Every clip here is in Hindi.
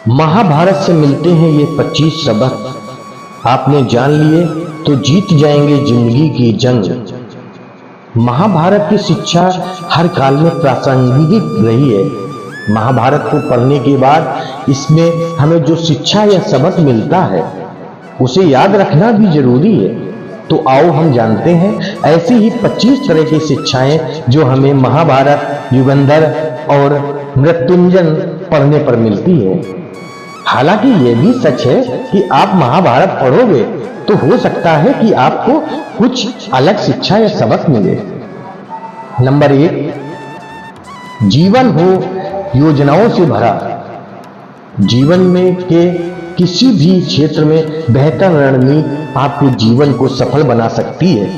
महाभारत से मिलते हैं ये 25 सबक। आपने जान लिए तो जीत जाएंगे जिंदगी की जंग। महाभारत की शिक्षा हर काल में प्रासंगिक रही है। महाभारत को पढ़ने के बाद इसमें हमें जो शिक्षा या सबक मिलता है उसे याद रखना भी जरूरी है। तो आओ हम जानते हैं ऐसी ही 25 तरह की शिक्षाएं जो हमें महाभारत, युगंधर और मृत्युंजय पढ़ने पर मिलती है। हालांकि यह भी सच है कि आप महाभारत पढ़ोगे तो हो सकता है कि आपको कुछ अलग शिक्षा या सबक मिले। नंबर 1, जीवन हो योजनाओं से भरा। जीवन में के किसी भी क्षेत्र में बेहतर रणनीति आपके जीवन को सफल बना सकती है।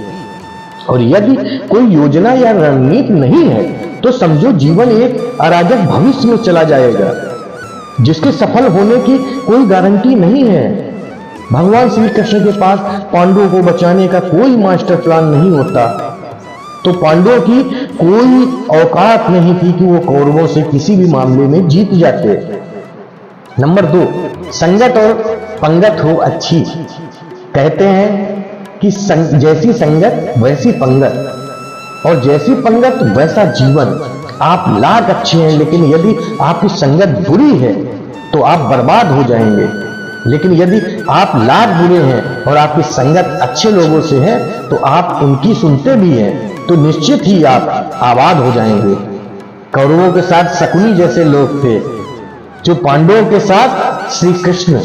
और यदि कोई योजना या रणनीति नहीं है तो समझो जीवन एक अराजक भविष्य में चला जाएगा जिसके सफल होने की कोई गारंटी नहीं है। भगवान श्री कृष्ण के पास पांडवों को बचाने का कोई मास्टर प्लान नहीं होता तो पांडवों की कोई औकात नहीं थी कि वो कौरवों से किसी भी मामले में जीत जाते। नंबर 2, संगत और पंगत हो अच्छी। कहते हैं कि जैसी संगत वैसी पंगत और जैसी पंगत वैसा जीवन। आप लाख अच्छे हैं लेकिन यदि आपकी संगत बुरी है तो आप बर्बाद हो जाएंगे। लेकिन यदि आप लाख बुरे हैं और आपकी संगत अच्छे लोगों से है तो आप उनकी सुनते भी हैं तो निश्चित ही आप आबाद हो जाएंगे। कौरवों के साथ शकुनी जैसे लोग थे जो पांडवों के साथ श्री कृष्ण।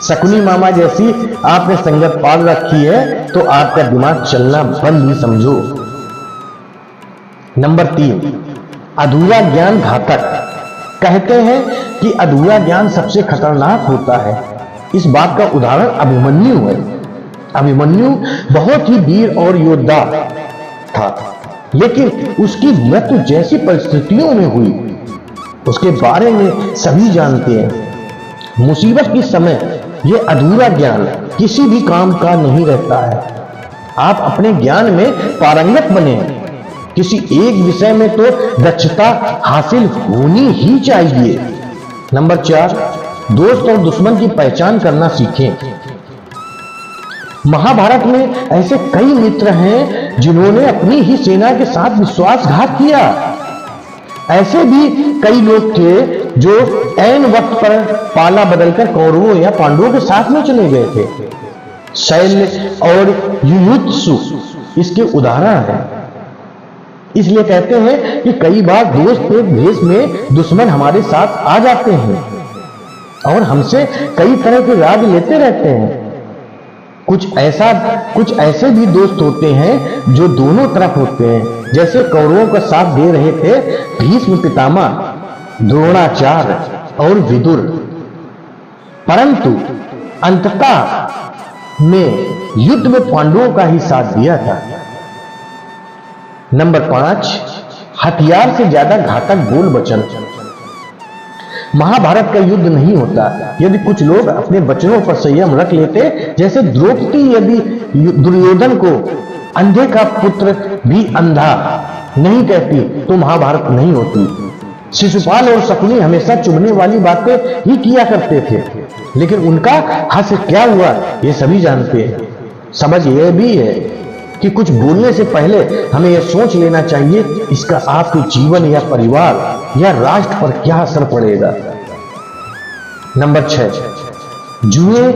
शकुनी मामा जैसी आपने संगत पाल रखी है तो आपका दिमाग चलना बंद ही समझो। नंबर 3, अधूरा ज्ञान घातक। कहते हैं कि अधूरा ज्ञान सबसे खतरनाक होता है। इस बात का उदाहरण अभिमन्यु है। अभिमन्यु बहुत ही वीर और योद्धा था लेकिन उसकी मृत्यु जैसी परिस्थितियों में हुई उसके बारे में सभी जानते हैं। मुसीबत के समय यह अधूरा ज्ञान किसी भी काम का नहीं रहता है। आप अपने ज्ञान में पारंगत बने। किसी एक विषय में तो दक्षता हासिल होनी ही चाहिए। नंबर 4, दोस्त और दुश्मन की पहचान करना सीखें। महाभारत में ऐसे कई मित्र हैं जिन्होंने अपनी ही सेना के साथ विश्वासघात किया। ऐसे भी कई लोग थे जो ऐन वक्त पर पाला बदलकर कौरवों या पांडवों के साथ में चले गए थे। शैल्य और युयुत्सु इसके उदाहरण हैं। इसलिए कहते हैं कि कई बार दोस्त के भेष में दुश्मन हमारे साथ आ जाते हैं और हमसे कई तरह के राज लेते रहते हैं। कुछ ऐसे भी दोस्त होते हैं जो दोनों तरफ होते हैं। जैसे कौरवों का साथ दे रहे थे भीष्म पितामह, द्रोणाचार्य और विदुर, परंतु अंततः में युद्ध में पांडवों का ही साथ दिया था। नंबर 5, हथियार से ज्यादा घातक बोल वचन। महाभारत का युद्ध नहीं होता यदि कुछ लोग अपने वचनों पर संयम रख लेते। जैसे द्रौपदी यदि दुर्योधन को अंधे का पुत्र भी अंधा नहीं कहती तो महाभारत नहीं होती। शिशुपाल और शकुनी हमेशा चुभने वाली बातें ही किया करते थे लेकिन उनका हास्य क्या हुआ ये सभी जानते हैं। समझ यह भी है कि कुछ बोलने से पहले हमें यह सोच लेना चाहिए इसका आपके जीवन या परिवार या राष्ट्र पर क्या असर पड़ेगा। नंबर 6, जुए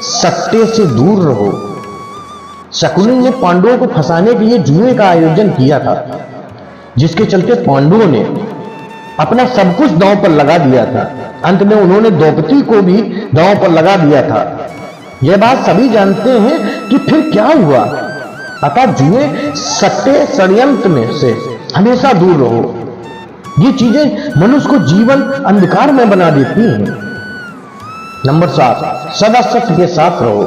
सट्टे से दूर रहो। शकुनी ने पांडवों को फंसाने के लिए जुए का आयोजन किया था जिसके चलते पांडवों ने अपना सब कुछ दांव पर लगा दिया था। अंत में उन्होंने द्रौपदी को भी दांव पर लगा दिया था। यह बात सभी जानते हैं कि फिर क्या हुआ। अतः जुए सट्टे षड्यंत्र में से हमेशा दूर रहो। ये चीजें मनुष्य को जीवन अंधकार में बना देती हैं। नंबर 7, सदा सत्य के साथ रहो।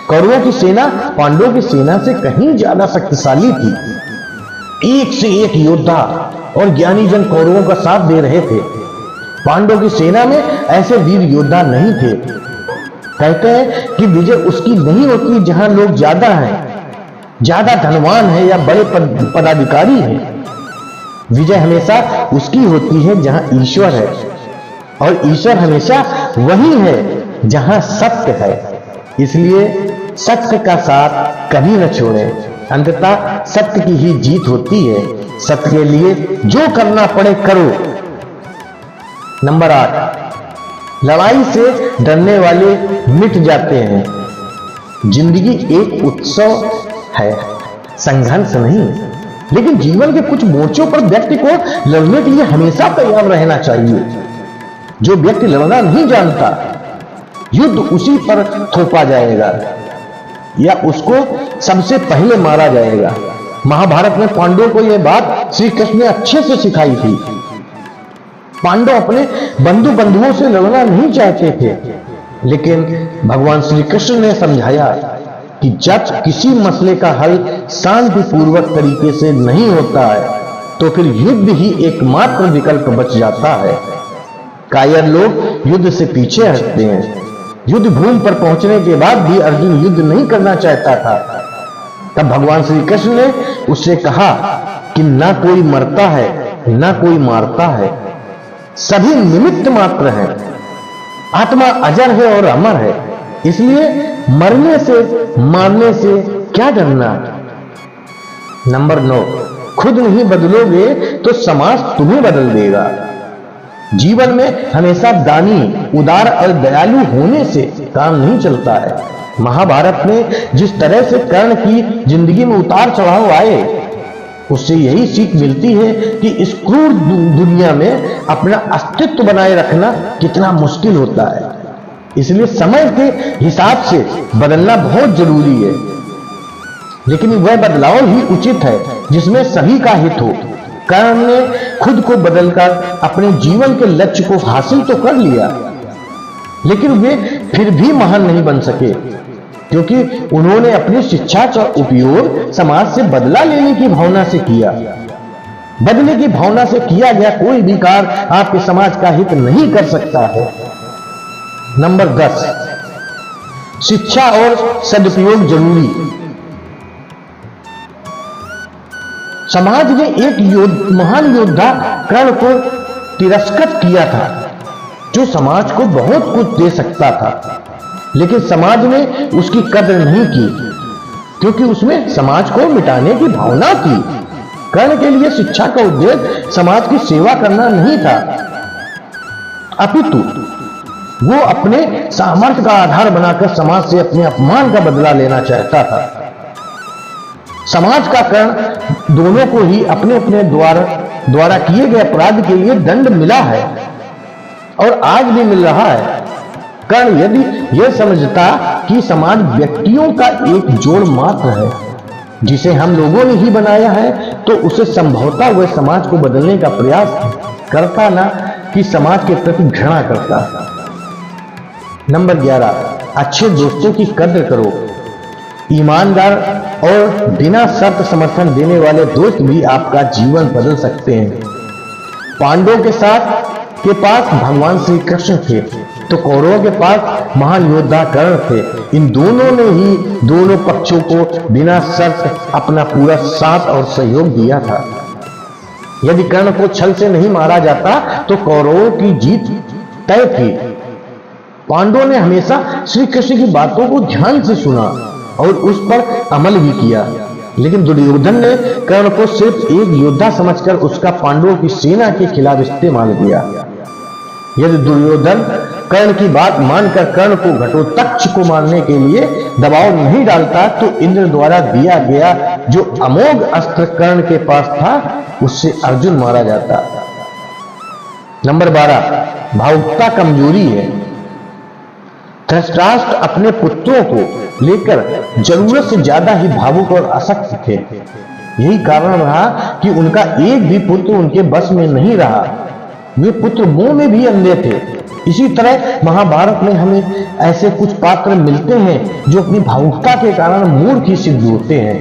कौरवों की सेना पांडवों की सेना से कहीं ज्यादा शक्तिशाली थी। एक से एक योद्धा और ज्ञानी जन कौरवों का साथ दे रहे थे। पांडवों की सेना में ऐसे वीर योद्धा नहीं थे। कहते हैं कि विजय उसकी नहीं होती जहां लोग ज्यादा हैं, ज्यादा धनवान है या बड़े पदाधिकारी हैं। विजय हमेशा उसकी होती है जहां ईश्वर है। और ईश्वर हमेशा वही है जहां सत्य है। इसलिए सत्य का साथ कभी न छोड़ें। अंततः सत्य की ही जीत होती है। सत्य के लिए जो करना पड़े करो। नंबर 8, लड़ाई से डरने वाले मिट जाते हैं। जिंदगी एक उत्सव है, संघर्ष नहीं। लेकिन जीवन के कुछ मोर्चों पर व्यक्ति को लड़ने के लिए हमेशा तैयार रहना चाहिए। जो व्यक्ति लड़ना नहीं जानता, युद्ध उसी पर थोपा जाएगा या उसको सबसे पहले मारा जाएगा। महाभारत में पांडवों को यह बात श्री कृष्ण ने अच्छे से सिखाई थी। पांडव अपने बंधुओं से लड़ना नहीं चाहते थे, लेकिन भगवान श्री कृष्ण ने समझाया कि जब किसी मसले का हल शांतिपूर्वक तरीके से नहीं होता है तो फिर युद्ध ही एकमात्र विकल्प बच जाता है। कायर लोग युद्ध से पीछे हटते हैं। युद्ध भूमि पर पहुंचने के बाद भी अर्जुन युद्ध नहीं करना चाहता था। तब भगवान श्री कृष्ण ने उससे कहा कि ना कोई मरता है ना कोई मारता है, सभी निमित्त मात्र हैं। आत्मा अजर है और अमर है, इसलिए मरने से मारने से क्या डरना। नंबर 9, खुद नहीं बदलोगे तो समाज तुम्हें बदल देगा। जीवन में हमेशा दानी, उदार और दयालु होने से काम नहीं चलता है। महाभारत में जिस तरह से कर्ण की जिंदगी में उतार चढ़ाव आए, उससे यही सीख मिलती है कि इस क्रूर दुनिया में अपना अस्तित्व बनाए रखना कितना मुश्किल होता है। इसलिए समय के हिसाब से बदलना बहुत जरूरी है, लेकिन वह बदलाव ही उचित है जिसमें सभी का हित हो। कर्ण ने खुद को बदलकर अपने जीवन के लक्ष्य को हासिल तो कर लिया, लेकिन वे फिर भी महान नहीं बन सके, क्योंकि उन्होंने अपनी शिक्षा का उपयोग समाज से बदला लेने की भावना से किया। बदले की भावना से किया गया कोई भी कार्य आपके समाज का हित नहीं कर सकता है। नंबर 10, शिक्षा और सदुपयोग जरूरी। समाज ने एक महान योद्धा कर्ण को तिरस्कृत किया था, जो समाज को बहुत कुछ दे सकता था, लेकिन समाज ने उसकी कदर नहीं की, क्योंकि उसमें समाज को मिटाने की भावना थी। कर्ण के लिए शिक्षा का उद्देश्य समाज की सेवा करना नहीं था, अपितु वो अपने सामर्थ्य का आधार बनाकर समाज से अपने अपमान का बदला लेना चाहता था। समाज का कर्ण दोनों को ही अपने अपने द्वारा किए गए अपराध के लिए दंड मिला है और आज भी मिल रहा है। कर्ण यदि यह समझता कि समाज व्यक्तियों का एक जोड़ मात्र है जिसे हम लोगों ने ही बनाया है, तो उसे संभवतः वह समाज को बदलने का प्रयास करता, ना कि समाज के प्रति घृणा करता। नंबर 11, अच्छे दोस्तों की कद्र करो। ईमानदार और बिना शर्त समर्थन देने वाले दोस्त भी आपका जीवन बदल सकते हैं। पांडवों के पास भगवान श्री कृष्ण थे, तो कौरवों के पास महान योद्धा कर्ण थे। इन दोनों ने ही दोनों पक्षों को बिना शर्त अपना पूरा साथ और सहयोग दिया था। यदि कर्ण को छल से नहीं मारा जाता तो कौरवों की जीत तय थी। पांडवों ने हमेशा श्री कृष्ण की बातों को ध्यान से सुना और उस पर अमल भी किया, लेकिन दुर्योधन ने कर्ण को सिर्फ एक योद्धा समझकर उसका पांडवों की सेना के खिलाफ इस्तेमाल किया। यदि दुर्योधन कर्ण की बात मानकर कर्ण को घटोत्कच को मारने के लिए दबाव नहीं डालता, तो इंद्र द्वारा दिया गया जो अमोघ अस्त्र कर्ण के पास था, उससे अर्जुन मारा जाता। नंबर 12, भावुकता कमजोरी है। धृतराष्ट्र अपने पुत्रों को लेकर जरूरत से ज्यादा ही भावुक और आसक्त थे। यही कारण रहा कि उनका एक भी पुत्र उनके बस में नहीं रहा। वे पुत्र मोह में भी अंधे थे। इसी तरह महाभारत में हमें ऐसे कुछ पात्र मिलते हैं जो अपनी भावुकता के कारण मूर्ख ही सिद्ध होते हैं।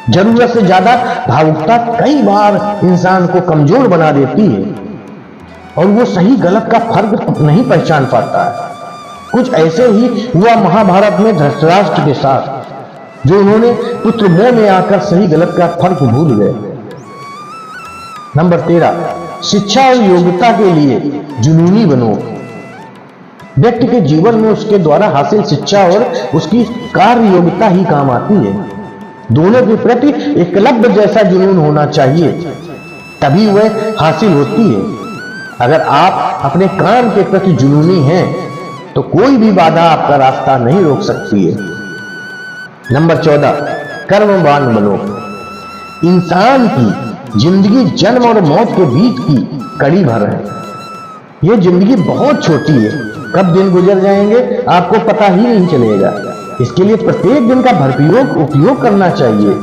जरूरत से ज्यादा भावुकता कई बार इंसान को कमजोर बना देती है और वो सही गलत का फर्क नहीं पहचान पाता है। कुछ ऐसे ही हुआ महाभारत में धृतराष्ट्र के साथ, जो उन्होंने पुत्र मोह में आकर सही गलत का फर्क भूल गए। नंबर 13, शिक्षा और योग्यता के लिए जुनूनी बनो। व्यक्ति के जीवन में उसके द्वारा हासिल शिक्षा और उसकी कार्य योग्यता ही काम आती है। दोनों के प्रति एकलव्य जैसा जुनून होना चाहिए, तभी वह हासिल होती है। अगर आप अपने काम के प्रति जुनूनी हैं तो कोई भी बाधा आपका रास्ता नहीं रोक सकती है। नंबर 14, कर्मवान बनो। इंसान की जिंदगी जन्म और मौत के बीच की कड़ी भर है। यह जिंदगी बहुत छोटी है, कब दिन गुजर जाएंगे आपको पता ही नहीं चलेगा। इसके लिए प्रत्येक दिन का भरपूर उपयोग करना चाहिए।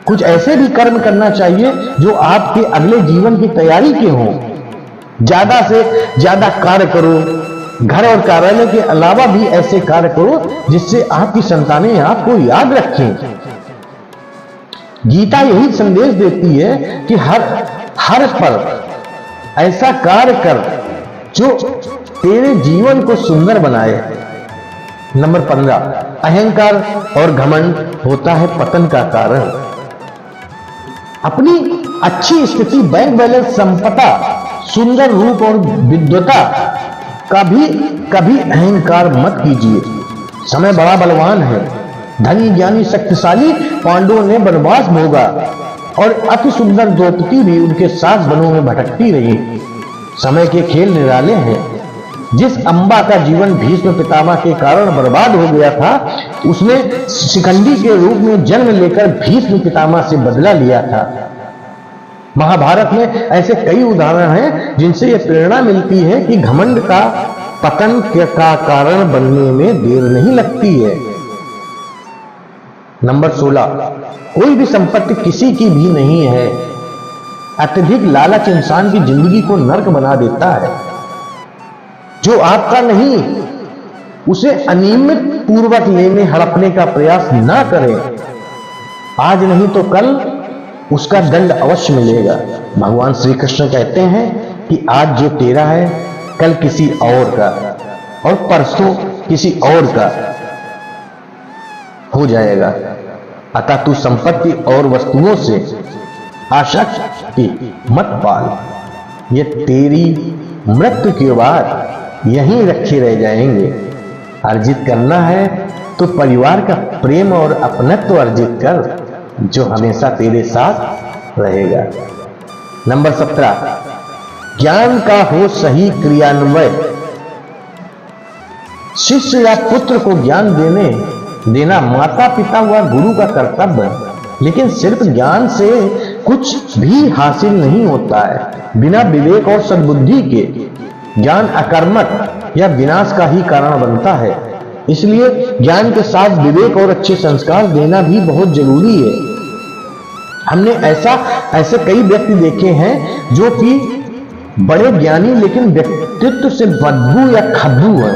कुछ ऐसे भी कर्म करना चाहिए जो आपके अगले जीवन की तैयारी के हों। ज्यादा से ज्यादा कार्य करो। घर और कार्यालय के अलावा भी ऐसे कार्य करो जिससे आपकी संतानें आपको याद रखें। गीता यही संदेश देती है कि हर पल ऐसा कार्य कर जो तेरे जीवन को सुंदर बनाए। नंबर 15, अहंकार और घमंड होता है पतन का कारण। अपनी अच्छी स्थिति, बैंक बैलेंस, संपदा, सुंदर रूप और विद्वता का भी कभी अहंकार मत कीजिए। समय बड़ा बलवान है। धनी, ज्ञानी, शक्तिशाली पांडवों ने वनवास भोगा और अति सुंदर द्रौपदी भी उनके साथ वनों में भटकती रही। समय के खेल निराले हैं। जिस अंबा का जीवन भीष्म पितामह के कारण बर्बाद हो गया था, उसने शिखंडी के रूप में जन्म लेकर भीष्म पितामह से बदला लिया था। महाभारत में ऐसे कई उदाहरण हैं जिनसे यह प्रेरणा मिलती है कि घमंड का पतन का कारण बनने में देर नहीं लगती है। नंबर 16, कोई भी संपत्ति किसी की भी नहीं है। अत्यधिक लालच इंसान की जिंदगी को नर्क बना देता है। जो आपका नहीं उसे अनियमित पूर्वक लेने हड़पने का प्रयास ना करें। आज नहीं तो कल उसका दंड अवश्य मिलेगा। भगवान श्री कृष्ण कहते हैं कि आज जो तेरा है कल किसी और का और परसों किसी और का हो जाएगा। अतः तू संपत्ति और वस्तुओं से आसक्ति मत पाल। ये तेरी मृत्यु के बाद यहीं रखे रह जाएंगे। अर्जित करना है तो परिवार का प्रेम और अपनत्व अर्जित कर, जो हमेशा तेरे साथ रहेगा। नंबर 17, ज्ञान का हो सही क्रियान्वय। शिष्य या पुत्र को ज्ञान देना माता पिता व गुरु का कर्तव्य है, लेकिन सिर्फ ज्ञान से कुछ भी हासिल नहीं होता है। बिना विवेक और सद्बुद्धि के ज्ञान अकर्मक या विनाश का ही कारण बनता है। इसलिए ज्ञान के साथ विवेक और अच्छे संस्कार देना भी बहुत जरूरी है। हमने ऐसे कई व्यक्ति देखे हैं जो कि बड़े ज्ञानी लेकिन व्यक्तित्व से बदबू या खब्बू है।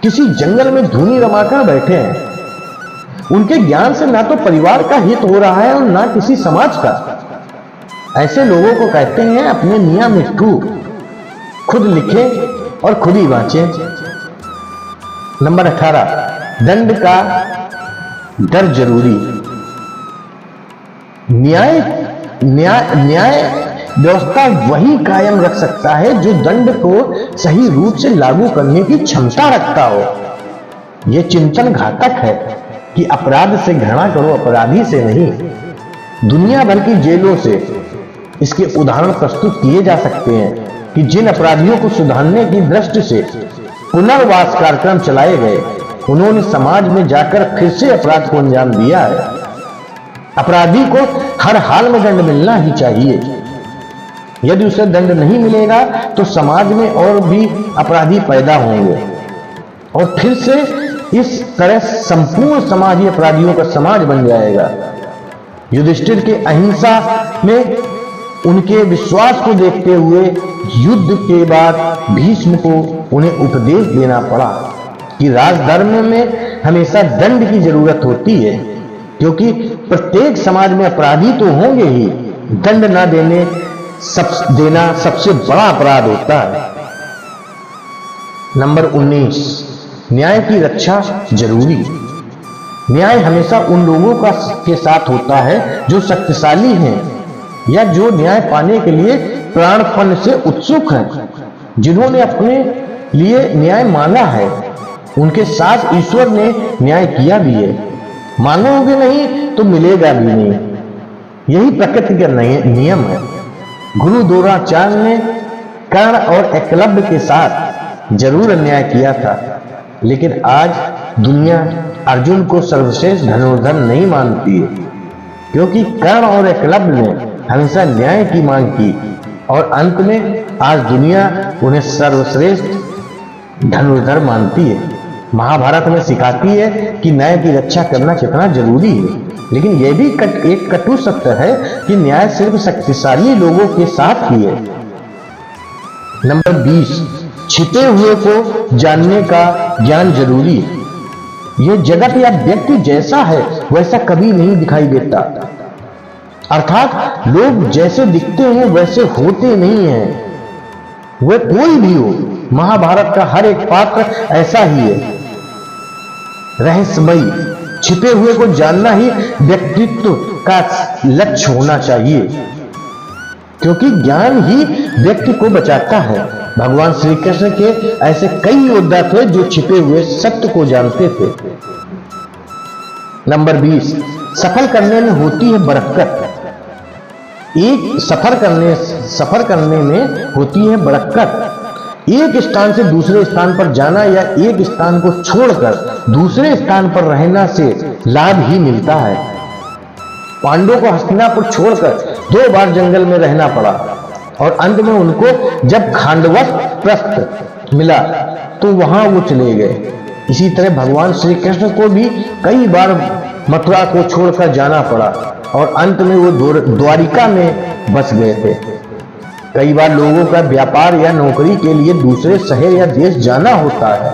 किसी जंगल में धूनी रमाकर बैठे हैं। उनके ज्ञान से ना तो परिवार का हित हो रहा है और ना किसी समाज का। ऐसे लोगों को कहते हैं अपने मियां मिट्ठू, खुद लिखे और खुद ही बांचे। नंबर 18, दंड का डर जरूरी। न्याय व्यवस्था वही कायम रख सकता है जो दंड को सही रूप से लागू करने की क्षमता रखता हो। यह चिंतन घातक है कि अपराध से घृणा करो, अपराधी से नहीं। दुनिया भर की जेलों से इसके उदाहरण प्रस्तुत किए जा सकते हैं कि जिन अपराधियों को सुधारने की दृष्टि से पुनर्वास कार्यक्रम चलाए गए, उन्होंने समाज में जाकर फिर से अपराध को अंजाम दिया है। अपराधी को हर हाल में दंड मिलना ही चाहिए। यदि उसे दंड नहीं मिलेगा तो समाज में और भी अपराधी पैदा होंगे और फिर से इस तरह संपूर्ण समाज ही अपराधियों का समाज बन जाएगा। युधिष्ठिर के अहिंसा में उनके विश्वास को देखते हुए युद्ध के बाद भीष्म को उन्हें उपदेश देना पड़ा कि राजधर्म में हमेशा दंड की जरूरत होती है, क्योंकि प्रत्येक समाज में अपराधी तो होंगे ही। दंड ना देना सबसे बड़ा अपराध होता है। नंबर 19, न्याय की रक्षा जरूरी। न्याय हमेशा उन लोगों के साथ होता है जो शक्तिशाली हैं या जो न्याय पाने के लिए प्राणपण से उत्सुक हैं, जिन्होंने अपने लिए न्याय मांगा है, उनके साथ ईश्वर ने न्याय किया भी है। मांगोगे नहीं तो मिलेगा भी नहीं, यही प्रकृति का नियम है। गुरु द्रोणाचार्य ने कर्ण और एकलव्य के साथ जरूर अन्याय किया था, लेकिन आज दुनिया अर्जुन को सर्वश्रेष्ठ धनुर्धर नहीं मानती है, क्योंकि कर्ण और एकलव्य ने हमेशा न्याय की मांग की और अंत में आज दुनिया उन्हें सर्वश्रेष्ठ धनुर्धर मानती है। महाभारत में सिखाती है कि न्याय की रक्षा करना कितना जरूरी है, लेकिन यह भी एक कटु सत्य है कि न्याय सिर्फ शक्तिशाली लोगों के साथ ही है। नंबर 20, छिपे हुए को जानने का ज्ञान जरूरी है। यह जगत या व्यक्ति जैसा है वैसा कभी नहीं दिखाई देता, अर्थात लोग जैसे दिखते हैं वैसे होते नहीं हैं। वह कोई भी हो, महाभारत का हर एक पात्र ऐसा ही है, रहस्यमयी। छिपे हुए को जानना ही व्यक्तित्व का लक्ष्य होना चाहिए, क्योंकि ज्ञान ही व्यक्ति को बचाता है। भगवान श्री कृष्ण के ऐसे कई योद्धा थे जो छिपे हुए सत्य को जानते थे। नंबर 20, सफल करने में होती है बरकत। सफर करने में होती है बरकत। एक स्थान से दूसरे स्थान पर जाना या एक स्थान को छोड़कर दूसरे स्थान पर रहना से लाभ ही मिलता है। पांडवों को हस्तिनापुर छोड़कर 2 बार जंगल में रहना पड़ा और अंत में उनको जब खांडवप्रस्थ मिला तो वहां वो चले गए। इसी तरह भगवान श्री कृष्ण को भी कई बार मथुरा को छोड़कर जाना पड़ा और अंत में वो द्वारिका में बस गए थे। कई बार लोगों का व्यापार या नौकरी के लिए दूसरे शहर या देश जाना होता है।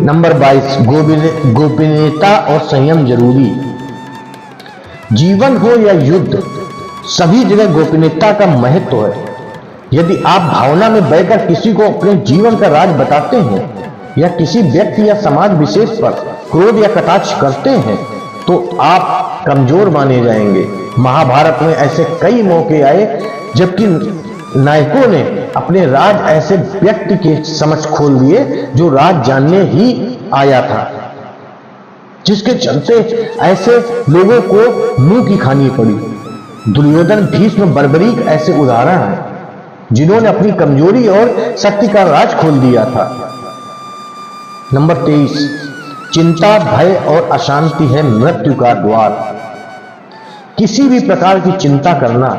नंबर 22, गोपनीयता और संयम जरूरी। जीवन हो या युद्ध, सभी जगह गोपनीयता का महत्व है। यदि आप भावना में बहकर किसी को अपने जीवन का राज बताते हैं या किसी व्यक्ति या समाज विशेष पर क्रोध या कटाक्ष करते हैं तो आप कमजोर माने जाएंगे। महाभारत में ऐसे कई मौके आए जबकि नायकों ने अपने राज ऐसे व्यक्ति के समक्ष खोल दिए जो राज जानने ही आया था, जिसके चलते ऐसे लोगों को मुंह की खानी पड़ी। दुर्योधन, भीष्म, बर्बरीक ऐसे उदाहरण हैं जिन्होंने अपनी कमजोरी और शक्ति का राज खोल दिया था। नंबर 23, चिंता, भय और अशांति है मृत्यु का द्वार। किसी भी प्रकार की चिंता करना,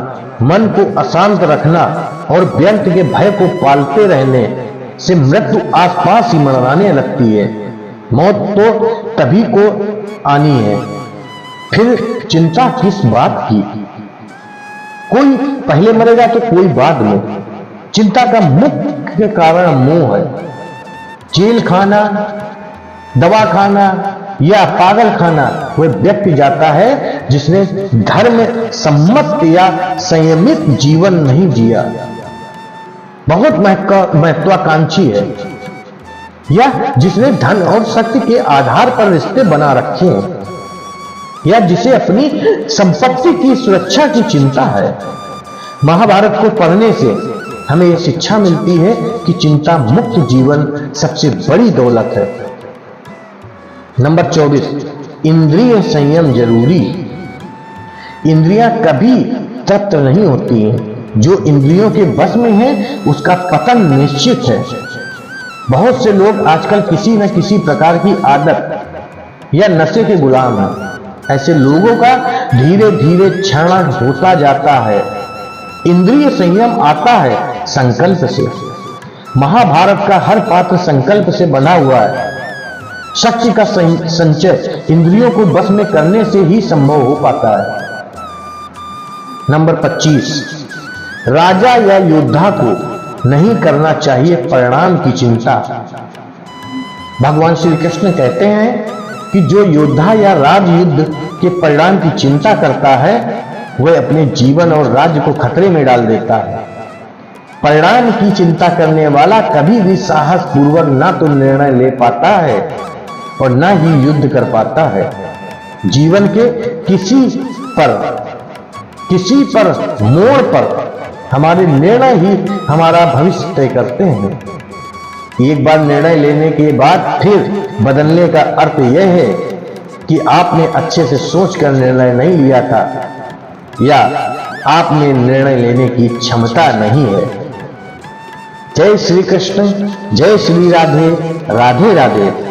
मन को अशांत रखना और व्यक्ति के भय को पालते रहने से मृत्यु आसपास ही मंडराने लगती है। मौत तो तभी को आनी है, फिर चिंता किस बात की? कोई पहले मरेगा तो कोई बाद में। चिंता का मुख्य कारण मोह है। जेल खाना, दवा खाना या पागल खाना वह व्यक्ति जाता है जिसने धर्म सम्मत या संयमित जीवन नहीं जिया, बहुत महत्वाकांक्षी है, या जिसने धन और शक्ति के आधार पर रिश्ते बना रखे हैं, या जिसे अपनी संपत्ति की सुरक्षा की चिंता है। महाभारत को पढ़ने से हमें यह शिक्षा मिलती है कि चिंता मुक्त जीवन सबसे बड़ी दौलत है। नंबर 24, इंद्रिय संयम जरूरी। इंद्रियां कभी तृप्त नहीं होती हैं। जो इंद्रियों के बस में है उसका पतन निश्चित है। बहुत से लोग आजकल किसी न किसी प्रकार की आदत या नशे के गुलाम हैं। ऐसे लोगों का धीरे धीरे क्षरण होता जाता है। इंद्रिय संयम आता है संकल्प से। महाभारत का हर पात्र संकल्प से बना हुआ है। शक्ति का संचय इंद्रियों को बस में करने से ही संभव हो पाता है। नंबर 25, राजा या योद्धा को नहीं करना चाहिए परिणाम की चिंता। भगवान श्री कृष्ण कहते हैं कि जो योद्धा या राजयुद्ध के परिणाम की चिंता करता है वह अपने जीवन और राज्य को खतरे में डाल देता है। परिणाम की चिंता करने वाला कभी भी साहस पूर्वक ना तो निर्णय ले पाता है और ना ही युद्ध कर पाता है। जीवन के किसी पर मोड़ पर हमारे निर्णय ही हमारा भविष्य तय करते हैं। एक बार निर्णय लेने के बाद फिर बदलने का अर्थ यह है कि आपने अच्छे से सोचकर निर्णय नहीं लिया था या आपने निर्णय लेने की क्षमता नहीं है। जय श्री कृष्ण, जय श्री राधे, राधे राधे।